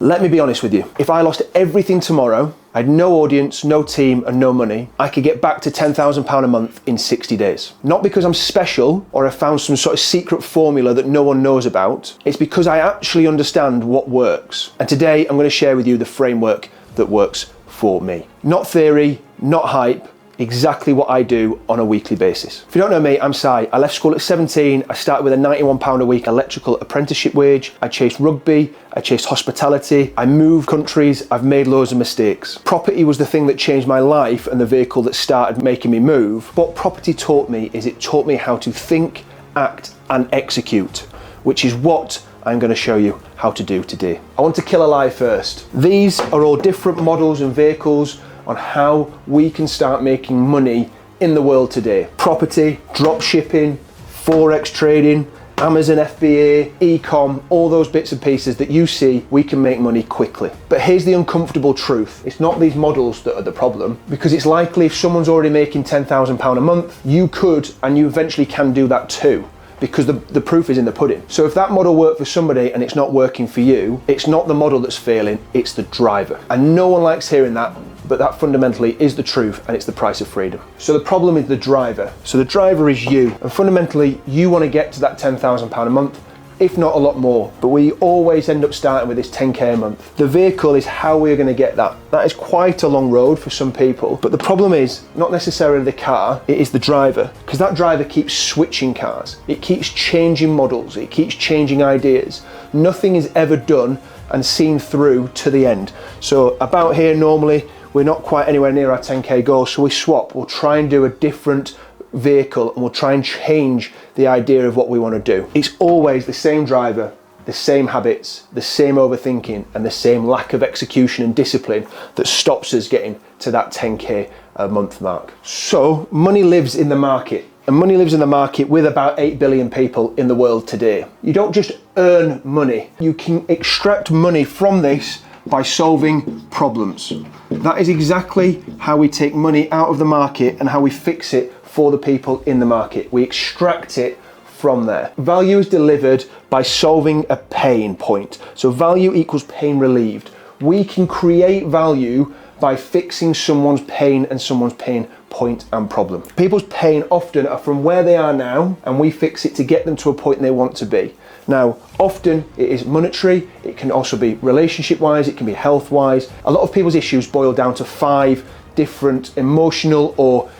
Let me be honest with you. If I lost everything tomorrow, I had no audience, no team and no money, I could get back to £10,000 a month in 60 days. Not because I'm special or I found some sort of secret formula that no one knows about. It's because I actually understand what works. And today I'm going to share with you the framework that works for me. Not theory, not hype, exactly what I do on a weekly basis. If you don't know me, I'm Si. I left school at 17. I started with a £91 a week electrical apprenticeship wage. I chased rugby. I chased hospitality. I moved countries. I've made loads of mistakes. Property was the thing that changed my life and the vehicle that started making me move. What property taught me is it taught me how to think, act, and execute, which is what I'm going to show you how to do today. I want to kill a lie first. These are all different models and vehicles on how we can start making money in the world today. Property, drop shipping, Forex trading, Amazon FBA, e-com, all those bits and pieces that you see, we can make money quickly. But here's the uncomfortable truth. It's not these models that are the problem, because it's likely if someone's already making £10,000 a month, you could and you eventually can do that too, because the proof is in the pudding. So if that model worked for somebody and it's not working for you, it's not the model that's failing, it's the driver. And no one likes hearing that, but that fundamentally is the truth and it's the price of freedom. So the problem is the driver. So the driver is you. And fundamentally, you want to get to that £10,000 a month, if not a lot more. But we always end up starting with this 10K a month. The vehicle is how we're going to get that. That is quite a long road for some people. But the problem is not necessarily the car, it is the driver. Because that driver keeps switching cars. It keeps changing models. It keeps changing ideas. Nothing is ever done and seen through to the end. So about here normally, we're not quite anywhere near our 10K goal, so we swap. We'll try and do a different vehicle and we'll try and change the idea of what we want to do. It's always the same driver, the same habits, the same overthinking and the same lack of execution and discipline that stops us getting to that 10K a month mark. So money lives in the market, and money lives in the market with about 8 billion people in the world today. You don't just earn money, you can extract money from this by solving problems. That is exactly how we take money out of the market and how we fix it for the people in the market. We extract it from there. Value is delivered by solving a pain point. So value equals pain relieved. We can create value by fixing someone's pain and someone's pain point and problem. People's pain often are from where they are now, and we fix it to get them to a point they want to be. Now, often it is monetary, it can also be relationship-wise, it can be health-wise. A lot of people's issues boil down to 5 different emotional or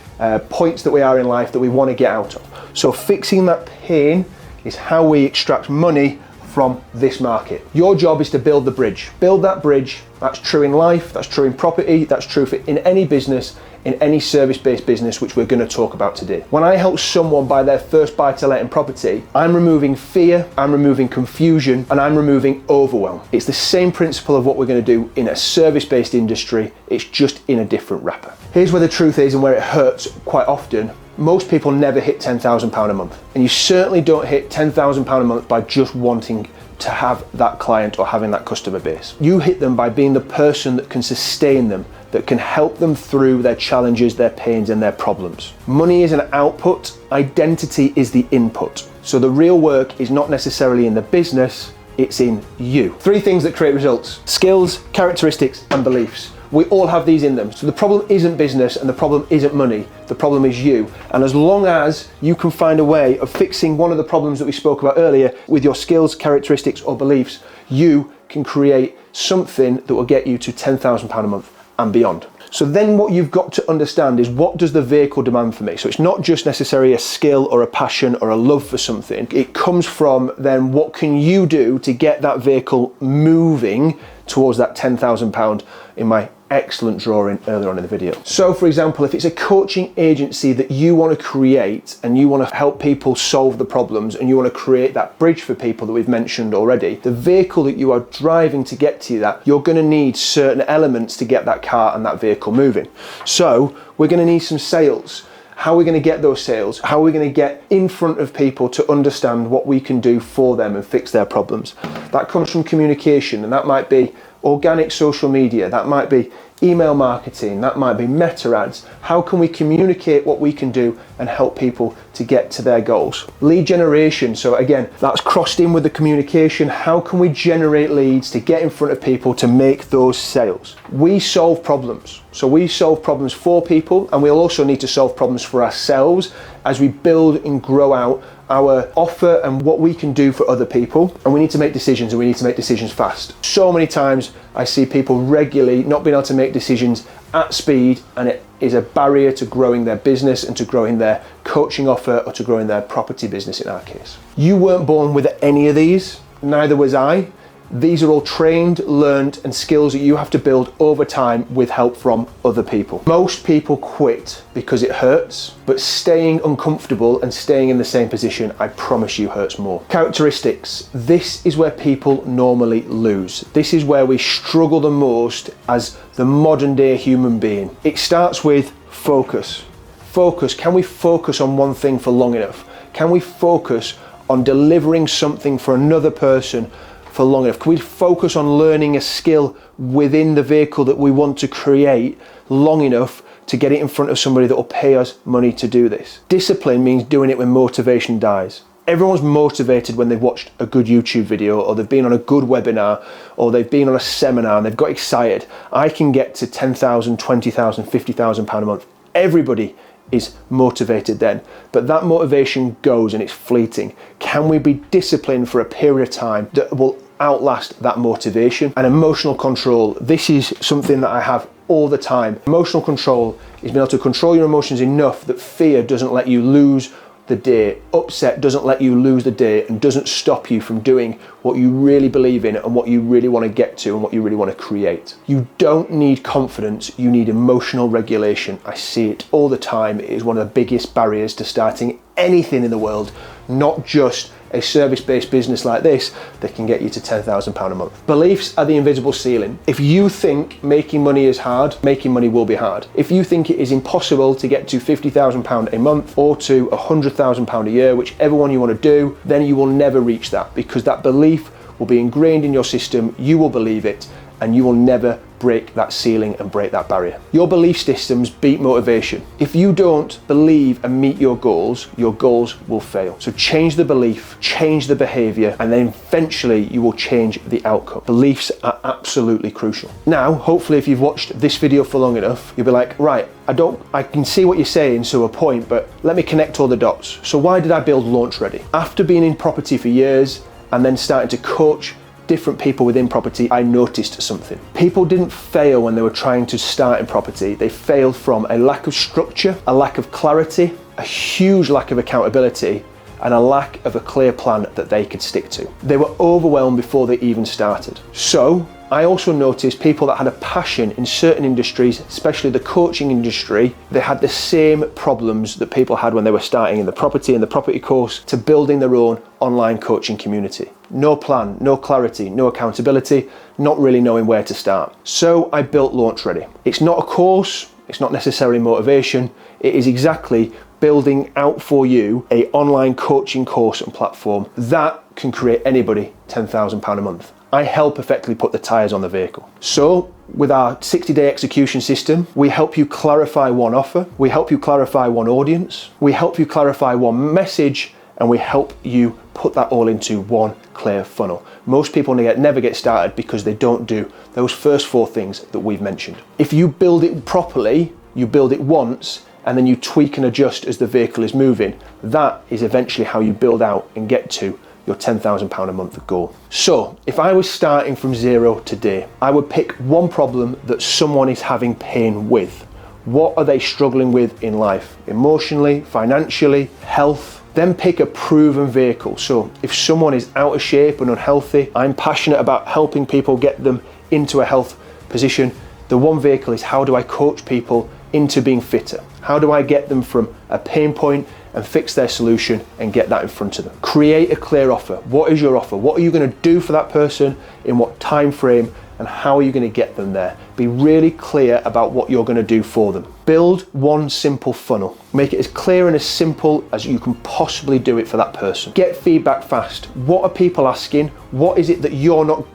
points that we are in life that we want to get out of. So fixing that pain is how we extract money from this market. Your job is to build the bridge. Build that bridge. That's true in life, that's true in property, that's true in any business, in any service-based business, which we're going to talk about today. When I help someone buy their first buy-to-let in property, I'm removing fear, I'm removing confusion, and I'm removing overwhelm. It's the same principle of what we're going to do in a service-based industry, it's just in a different wrapper. Here's where the truth is and where it hurts quite often. Most people never hit £10,000 a month, and you certainly don't hit £10,000 a month by just wanting to have that client or having that customer base. You hit them by being the person that can sustain them, that can help them through their challenges, their pains and their problems. Money is an output, identity is the input. So the real work is not necessarily in the business, it's in you. 3 things that create results: skills, characteristics and beliefs. We all have these in them. So the problem isn't business and the problem isn't money, the problem is you. And as long as you can find a way of fixing one of the problems that we spoke about earlier with your skills, characteristics or beliefs, you can create something that will get you to £10,000 a month and beyond. So then what you've got to understand is, what does the vehicle demand for me? So it's not just necessarily a skill or a passion or a love for something. It comes from then what can you do to get that vehicle moving towards that £10,000 in my excellent drawing earlier on in the video. So for example, if it's a coaching agency that you want to create and you want to help people solve the problems and you want to create that bridge for people that we've mentioned already, the vehicle that you are driving to get to that, you're going to need certain elements to get that car and that vehicle moving. So we're going to need some sales. How are we going to get those sales? How are we going to get in front of people to understand what we can do for them and fix their problems? That comes from communication, and that might be organic social media, that might be email marketing, that might be meta ads. How can we communicate what we can do and help people to get to their goals? Lead generation, so again, that's crossed in with the communication. How can we generate leads to get in front of people to make those sales? We solve problems. So we solve problems for people, and we'll also need to solve problems for ourselves as we build and grow out our offer and what we can do for other people. And we need to make decisions, and we need to make decisions fast. So many times I see people regularly not being able to make decisions at speed, and it is a barrier to growing their business and to growing their coaching offer or to growing their property business in our case. You weren't born with any of these, neither was I. These are all trained, learned, and skills that you have to build over time with help from other people. Most people quit because it hurts, but staying uncomfortable and staying in the same position, I promise you, hurts more. Characteristics. This is where people normally lose. This is where we struggle the most as the modern day human being. It starts with focus. Focus. Can we focus on one thing for long enough? Can we focus on delivering something for another person for long enough? Can we focus on learning a skill within the vehicle that we want to create long enough to get it in front of somebody that will pay us money to do this? Discipline means doing it when motivation dies. Everyone's motivated when they've watched a good YouTube video, or they've been on a good webinar, or they've been on a seminar and they've got excited. I can get to 10,000, 20,000, 50,000 pound a month. Everybody is motivated then, but that motivation goes and it's fleeting. Can we be disciplined for a period of time that will outlast that motivation? And emotional control, this is something that I have all the time. Emotional control is being able to control your emotions enough that fear doesn't let you lose the day, upset doesn't let you lose the day, and doesn't stop you from doing what you really believe in and what you really want to get to and what you really want to create. You don't need confidence, you need emotional regulation. I see it all the time. It is one of the biggest barriers to starting anything in the world, not just a service-based business like this that can get you to £10,000 a month. Beliefs are the invisible ceiling. If you think making money is hard, making money will be hard. If you think it is impossible to get to £50,000 a month or to £100,000 a year, whichever one you want to do, then you will never reach that, because that belief will be ingrained in your system, you will believe it, and you will never break that ceiling and break that barrier. Your belief systems beat motivation. If you don't believe and meet your goals will fail. So change the belief, change the behavior, and then eventually you will change the outcome. Beliefs are absolutely crucial. Now, hopefully if you've watched this video for long enough, you'll be like, right, I can see what you're saying to a point, but let me connect all the dots. So why did I build Launch Ready? After being in property for years and then starting to coach different people within property, I noticed something. People didn't fail when they were trying to start in property. They failed from a lack of structure, a lack of clarity, a huge lack of accountability, and a lack of a clear plan that they could stick to. They were overwhelmed before they even started. So I also noticed people that had a passion in certain industries, especially the coaching industry, they had the same problems that people had when they were starting in the property course to building their own online coaching community. No plan, no clarity, no accountability, not really knowing where to start. So I built Launch Ready. It's not a course, it's not necessarily motivation, it is exactly building out for you an online coaching course and platform that can create anybody £10,000 a month. I help effectively put the tyres on the vehicle. So with our 60-day execution system, we help you clarify one offer, we help you clarify one audience, we help you clarify one message, and we help you put that all into one clear funnel. Most people never get started because they don't do those first 4 things that we've mentioned. If you build it properly, you build it once, and then you tweak and adjust as the vehicle is moving, that is eventually how you build out and get to your £10,000 a month goal. So if I was starting from zero today, I would pick one problem that someone is having pain with. What are they struggling with in life? Emotionally, financially, health? Then pick a proven vehicle. So if someone is out of shape and unhealthy, I'm passionate about helping people get them into a health position. The one vehicle is, how do I coach people into being fitter? How do I get them from a pain point and fix their solution and get that in front of them? Create a clear offer. What is your offer? What are you going to do for that person, in what time frame, and how are you going to get them there? Be really clear about what you're going to do for them. Build one simple funnel. Make it as clear and as simple as you can possibly do it for that person. Get feedback fast. What are people asking? What is it that you're not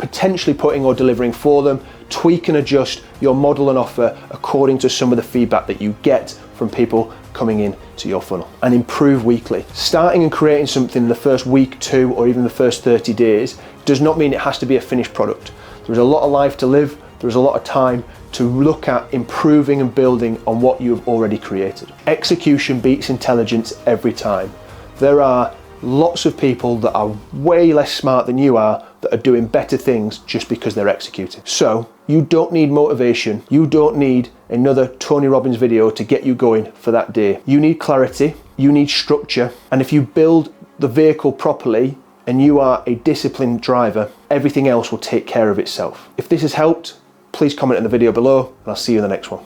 potentially putting or delivering for them, tweak and adjust your model and offer according to some of the feedback that you get from people coming in to your funnel, and improve weekly. Starting and creating something in the first week, 2, or even the first 30 days does not mean it has to be a finished product. There's a lot of life to live, there's a lot of time to look at improving and building on what you have already created. Execution beats intelligence every time. There are lots of people that are way less smart than you are that are doing better things just because they're executing. So you don't need motivation. You don't need another Tony Robbins video to get you going for that day. You need clarity, you need structure, and if you build the vehicle properly and you are a disciplined driver, everything else will take care of itself. If this has helped, please comment in the video below, and I'll see you in the next one.